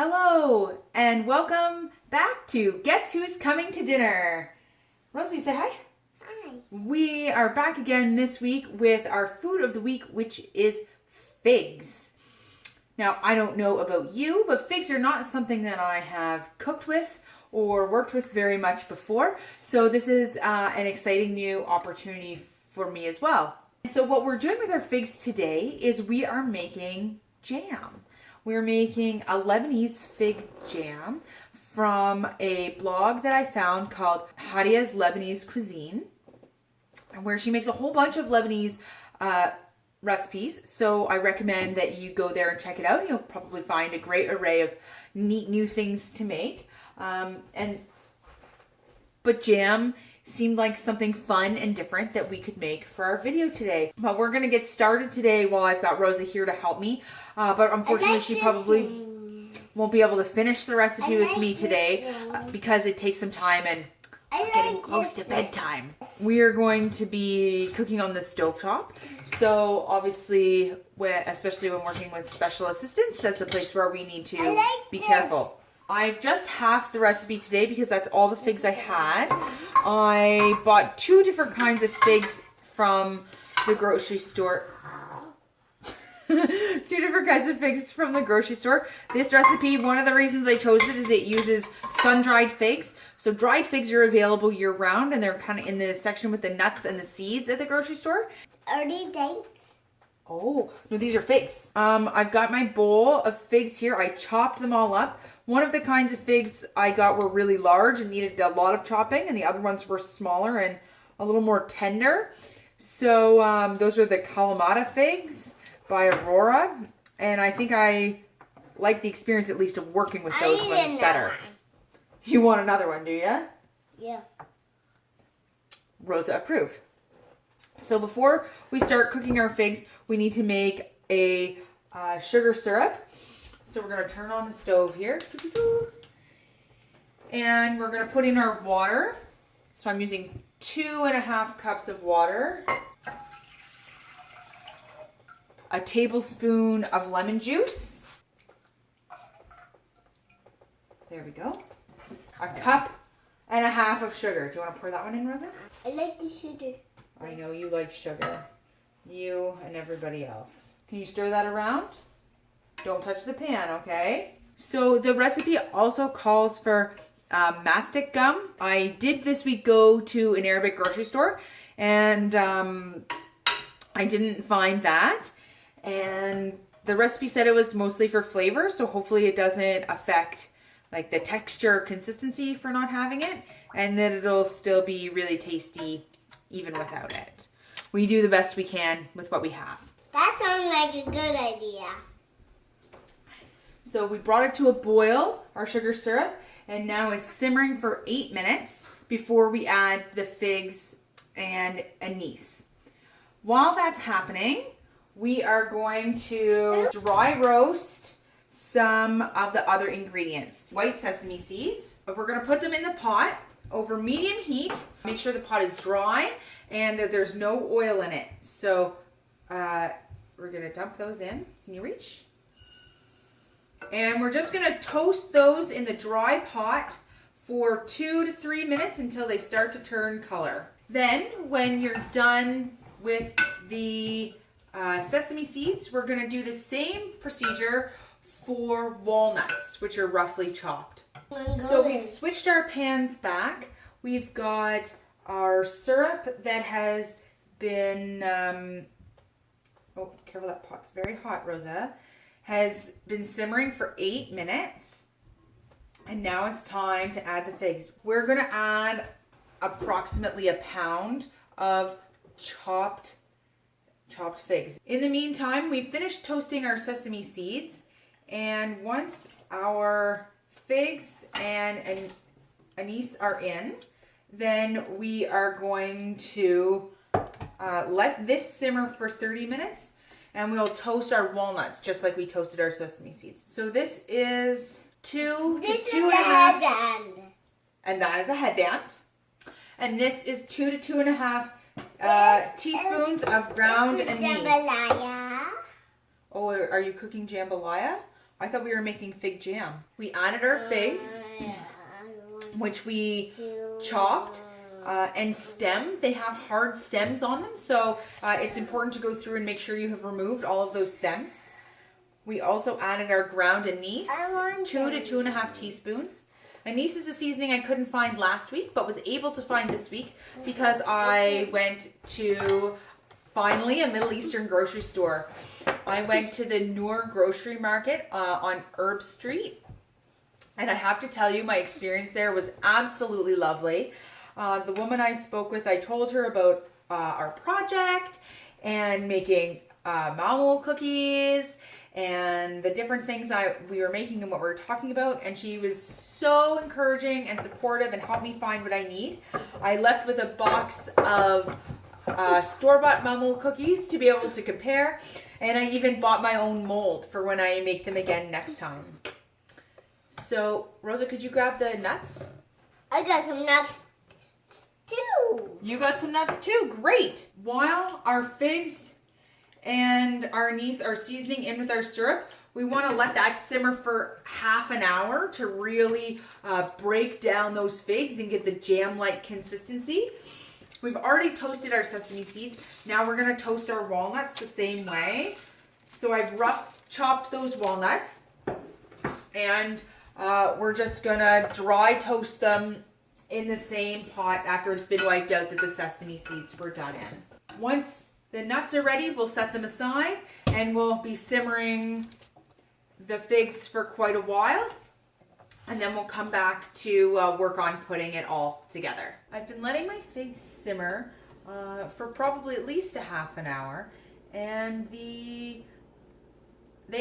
Hello, and welcome back to Guess Who's Coming to Dinner? Rosie, say hi. Hi. We are back again this week with our food of the week, which is figs. Now, I don't know about you, but figs are not something that I have cooked with or worked with very much before. So this is an exciting new opportunity for me as well. So what we're doing with our figs today is we are making jam. We're making a Lebanese fig jam from a blog that I found called Hadia's Lebanese Cuisine, where she makes a whole bunch of Lebanese recipes. So I recommend that you go there and check it out. You'll probably find a great array of neat new things to make. But jam seemed like something fun and different that we could make for our video today. But we're going to get started today while I've got Rosa here to help me. But unfortunately, she probably won't be able to finish the recipe with me today because it takes some time and getting close to bedtime. We are going to be cooking on the stovetop. So obviously, especially when working with special assistants, that's a place where we need to be careful. I've just halved the recipe today because that's all the figs I had. I bought 2 different kinds of figs from the grocery store. 2 different kinds of figs from the grocery store. This recipe, one of the reasons I chose it is it uses sun-dried figs. So dried figs are available year-round, and they're kind of in the section with the nuts and the seeds at the grocery store. Are these dates? Oh, no, these are figs. I've got my bowl of figs here. I chopped them all up. One of the kinds of figs I got were really large and needed a lot of chopping, and the other ones were smaller and a little more tender. So those are the Kalamata figs by Aurora, and I think I like the experience at least of working with those ones better. You want another one, do you? Yeah. Rosa approved. So before we start cooking our figs, we need to make a sugar syrup. So we're going to turn on the stove here. And we're going to put in our water. So I'm using 2.5 cups of water. A tablespoon of lemon juice. There we go. 1.5 cups of sugar. Do you want to pour that one in, Rosa? I like the sugar. I know you like sugar. You and everybody else. Can you stir that around? Don't touch the pan, okay? So the recipe also calls for mastic gum. I did this week go to an Arabic grocery store, and I didn't find that. And the recipe said it was mostly for flavor, so hopefully it doesn't affect like the texture or consistency for not having it, and that it'll still be really tasty even without it. We do the best we can with what we have. That sounds like a good idea. So we brought it to a boil, our sugar syrup, and now it's simmering for 8 minutes before we add the figs and anise. While that's happening, we are going to dry roast some of the other ingredients. White sesame seeds. We're going to put them in the pot over medium heat. Make sure the pot is dry and that there's no oil in it. So we're going to dump those in. Can you reach? And we're just going to toast those in the dry pot for 2 to 3 minutes until they start to turn color. Then when you're done with the sesame seeds, we're going to do the same procedure for walnuts, which are roughly chopped. So we've switched our pans back. We've got our syrup that has been, oh, careful, that pot's very hot, Rosa, has been simmering for 8 minutes. And now it's time to add the figs. We're going to add approximately 1 pound of chopped figs. In the meantime, we finished toasting our sesame seeds, and once our figs and anise are in, then we are going to let this simmer for 30 minutes, and we'll toast our walnuts just like we toasted our sesame seeds. So this is 2 to 2.5. Headband. And that is a headband. And this is 2 to 2.5 teaspoons of ground anise. Jambalaya. Oh, are you cooking jambalaya? I thought we were making fig jam. We added our figs, which we chopped and stemmed. They have hard stems on them, so it's important to go through and make sure you have removed all of those stems. We also added our ground anise, 2 to 2.5 teaspoons. Anise is a seasoning I couldn't find last week, but was able to find this week because I went to, finally, a Middle Eastern grocery store. I went to the Noor grocery market on Herb Street. And I have to tell you, my experience there was absolutely lovely. The woman I spoke with, I told her about our project and making mamul cookies and the different things we were making and what we were talking about. And she was so encouraging and supportive and helped me find what I need. I left with a box of store-bought mamul cookies to be able to compare. And I even bought my own mold for when I make them again next time. So, Rosa, could you grab the nuts? I got some nuts too. You got some nuts too. Great. While our figs and our anise are seasoning in with our syrup, we want to let that simmer for half an hour to really break down those figs and get the jam-like consistency. We've already toasted our sesame seeds. Now we're going to toast our walnuts the same way. So I've rough chopped those walnuts, and we're just going to dry toast them in the same pot after it's been wiped out that the sesame seeds were done in. Once the nuts are ready, we'll set them aside and we'll be simmering the figs for quite a while. And then we'll come back to work on putting it all together. I've been letting my figs simmer for probably at least a half an hour. And they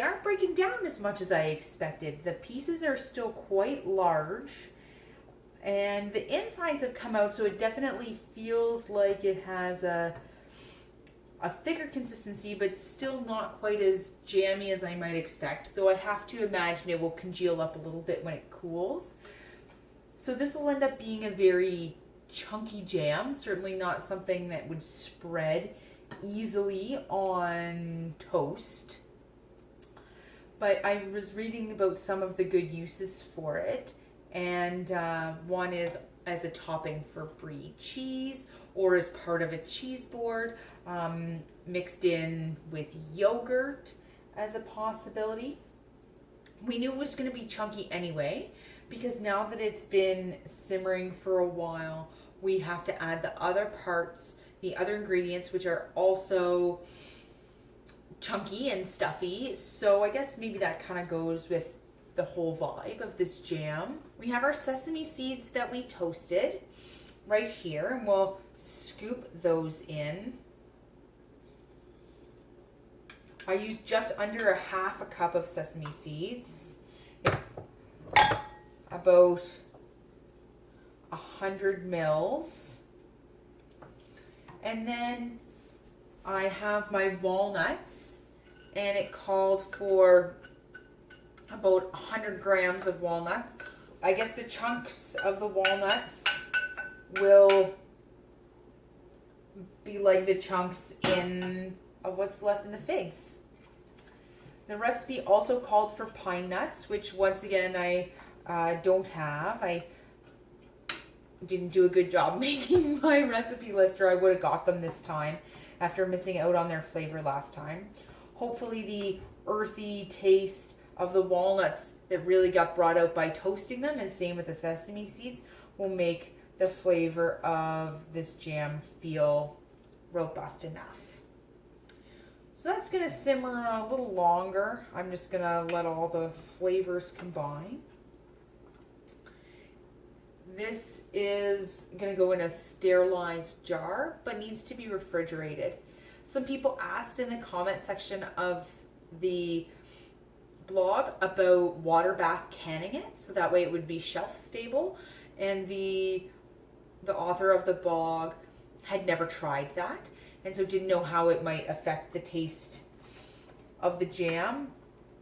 aren't breaking down as much as I expected. The pieces are still quite large. And the insides have come out, so it definitely feels like it has a thicker consistency, but still not quite as jammy as I might expect, though I have to imagine it will congeal up a little bit when it cools. So this will end up being a very chunky jam, certainly not something that would spread easily on toast. But I was reading about some of the good uses for it, and one is as a topping for brie cheese, or as part of a cheese board, mixed in with yogurt as a possibility. We knew it was going to be chunky anyway, because now that it's been simmering for a while, we have to add the other parts, the other ingredients, which are also chunky and stuffy. So I guess maybe that kind of goes with the whole vibe of this jam. We have our sesame seeds that we toasted right here, and we'll scoop those in. I used just under a half a cup of sesame seeds, about 100 mils. And then I have my walnuts, and it called for about 100 grams of walnuts. I guess the chunks of the walnuts will be like the chunks of what's left in the figs. The recipe also called for pine nuts, which once again I don't have. I didn't do a good job making my recipe list, or I would have got them this time after missing out on their flavor last time. Hopefully the earthy taste of the walnuts that really got brought out by toasting them, and same with the sesame seeds, will make the flavor of this jam feel robust enough. So that's going to simmer a little longer. I'm just going to let all the flavors combine. This is going to go in a sterilized jar, but needs to be refrigerated. Some people asked in the comment section of the blog about water bath canning it, so that way it would be shelf stable, and the author of the blog had never tried that, and so didn't know how it might affect the taste of the jam,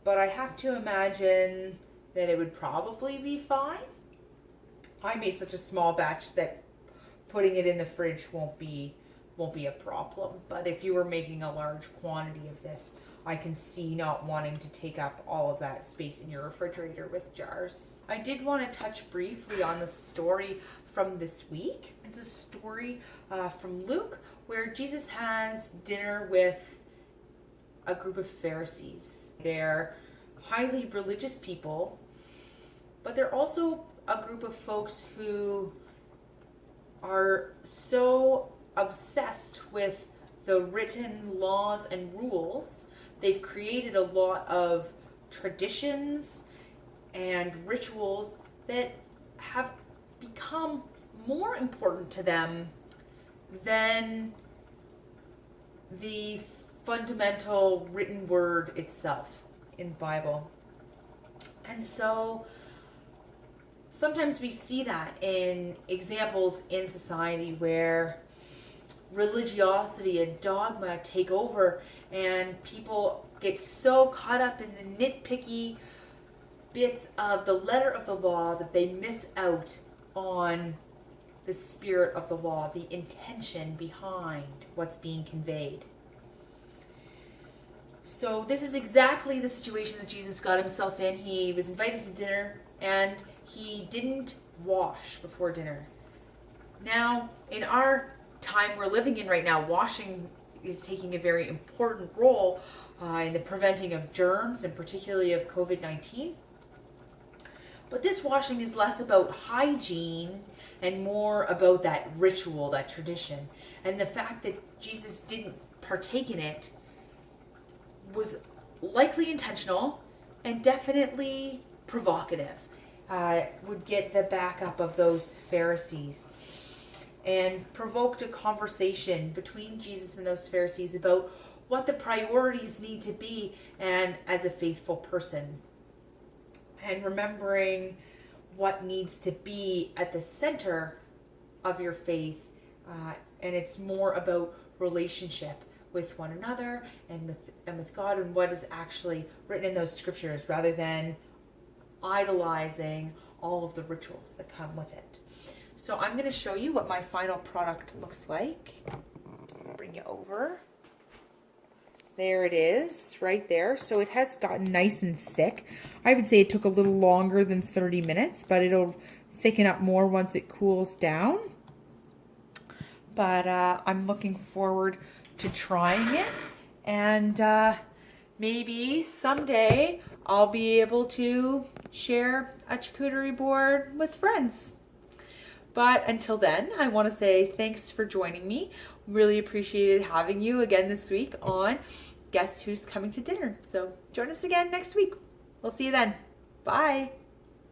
but I have to imagine that it would probably be fine. I made such a small batch that putting it in the fridge won't be a problem, but if you were making a large quantity of this, I can see not wanting to take up all of that space in your refrigerator with jars. I did want to touch briefly on the story from this week. It's a story from Luke where Jesus has dinner with a group of Pharisees. They're highly religious people, but they're also a group of folks who are so obsessed with the written laws and rules. They've created a lot of traditions and rituals that have become more important to them than the fundamental written word itself in the Bible. And so sometimes we see that in examples in society where religiosity and dogma take over and people get so caught up in the nitpicky bits of the letter of the law that they miss out on the spirit of the law, the intention behind what's being conveyed. So this is exactly the situation that Jesus got himself in. He was invited to dinner and he didn't wash before dinner. Now, in our time we're living in right now, washing is taking a very important role in the preventing of germs and particularly of COVID-19. But this washing is less about hygiene and more about that ritual, that tradition. And the fact that Jesus didn't partake in it was likely intentional and definitely provocative. Would get the backup of those Pharisees and provoked a conversation between Jesus and those Pharisees about what the priorities need to be and as a faithful person. And remembering what needs to be at the center of your faith. And it's more about relationship with one another and with God and what is actually written in those scriptures rather than idolizing all of the rituals that come with it. So I'm going to show you what my final product looks like. I'll bring you over. There it is, right there. So it has gotten nice and thick. I would say it took a little longer than 30 minutes, but it'll thicken up more once it cools down. But I'm looking forward to trying it. And maybe someday I'll be able to share a charcuterie board with friends. But until then, I want to say thanks for joining me. Really appreciated having you again this week on Guess Who's Coming to Dinner. So join us again next week. We'll see you then. Bye.